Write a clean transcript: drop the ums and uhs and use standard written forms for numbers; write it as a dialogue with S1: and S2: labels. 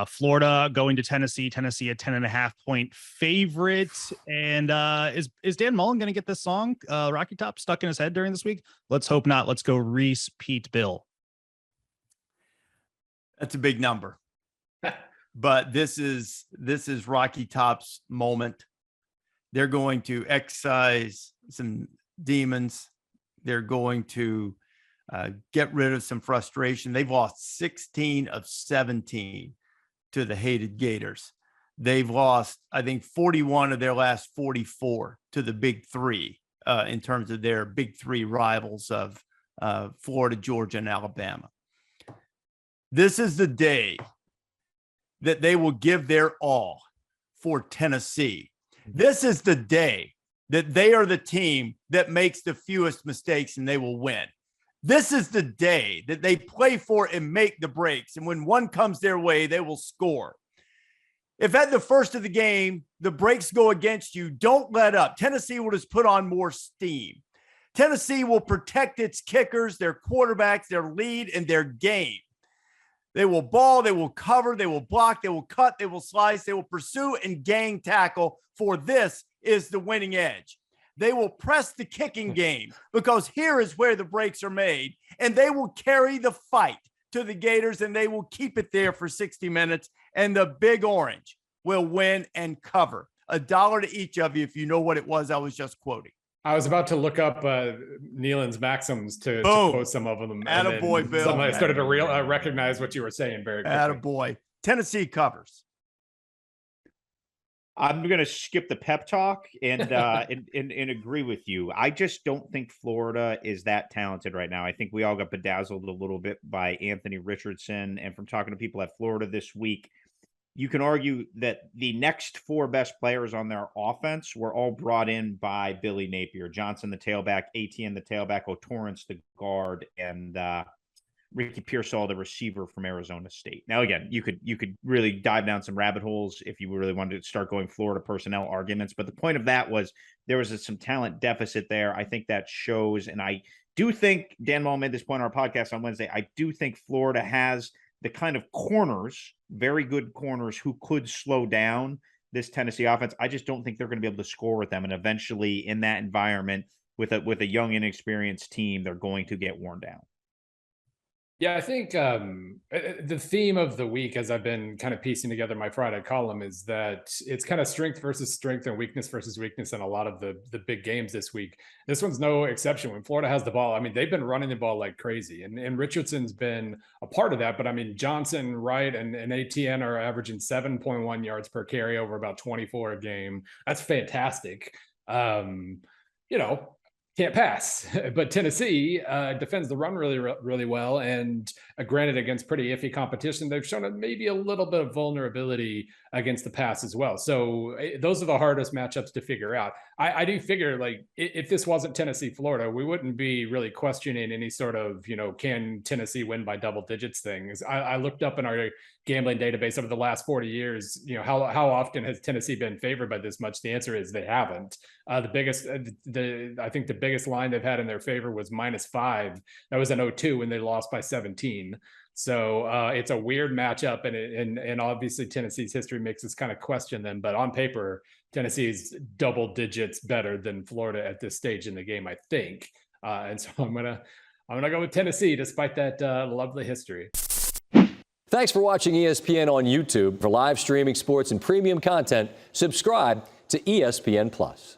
S1: Florida going to Tennessee. Tennessee a 10.5-point favorite. And is Dan Mullen going to get this song, Rocky Top, stuck in his head during this week? Let's hope not. Let's go Reese, Pete, Bill.
S2: That's a big number. But this is Rocky Top's moment. They're going to excise some demons. They're going to get rid of some frustration. They've lost 16 of 17 to the hated Gators. They've lost, I think, 41 of their last 44 to the Big Three in terms of their Big Three rivals of Florida, Georgia, and Alabama. This is the day that they will give their all for Tennessee. This is the day that they are the team that makes the fewest mistakes and they will win. This is the day that they play for and make the breaks. And when one comes their way, they will score. If at the first of the game, the breaks go against you, don't let up. Tennessee will just put on more steam. Tennessee will protect its kickers, their quarterbacks, their lead, and their game. They will ball, they will cover, they will block, they will cut, they will slice, they will pursue and gang tackle, for this is the winning edge. They will press the kicking game because here is where the breaks are made, and they will carry the fight to the Gators, and they will keep it there for 60 minutes, and the Big Orange will win and cover. $1 to each of you if you know what it was I was just quoting.
S3: I was about to look up Nealon's maxims to quote some of them.
S2: Attaboy, Bill.
S3: I started to recognize what you were saying very quickly.
S2: Attaboy. Tennessee covers.
S4: I'm going to skip the pep talk and agree with you. I just don't think Florida is that talented right now. I think we all got bedazzled a little bit by Anthony Richardson. And from talking to people at Florida this week, you can argue that the next four best players on their offense were all brought in by Billy Napier. Johnson, the tailback, Etienne, the tailback, O'Torrance, the guard, and Ricky Pearsall, the receiver from Arizona State. Now, again, you could really dive down some rabbit holes if you really wanted to start going Florida personnel arguments. But the point of that was there was some talent deficit there. I think that shows. And I do think Dan Mullen made this point on our podcast on Wednesday. I do think Florida has the kind of corners, very good corners, who could slow down this Tennessee offense. I just don't think they're going to be able to score with them. And eventually in that environment with a young, inexperienced team, they're going to get worn down.
S3: Yeah, I think the theme of the week, as I've been kind of piecing together my Friday column, is that it's kind of strength versus strength and weakness versus weakness in a lot of the big games this week. This one's no exception. When Florida has the ball, I mean, they've been running the ball like crazy. And Richardson's been a part of that. But, I mean, Johnson, Wright, and Etienne are averaging 7.1 yards per carry over about 24 a game. That's fantastic. Can't pass, but Tennessee defends the run really well. And granted, against pretty iffy competition, they've shown maybe a little bit of vulnerability against the pass as well. So those are the hardest matchups to figure out. I do figure, like, if this wasn't Tennessee, Florida, we wouldn't be really questioning any sort of, can Tennessee win by double digits things. I looked up in our gambling database over the last 40 years, how often has Tennessee been favored by this much? The answer is they haven't. I think the biggest line they've had in their favor was -5. That was in 2002 when they lost by 17. So it's a weird matchup, and obviously Tennessee's history makes us kind of question them. But on paper, Tennessee's double digits better than Florida at this stage in the game, I think. And so I'm gonna go with Tennessee, despite that lovely history.
S5: Thanks for watching ESPN on YouTube. For live streaming sports and premium content, subscribe to ESPN Plus.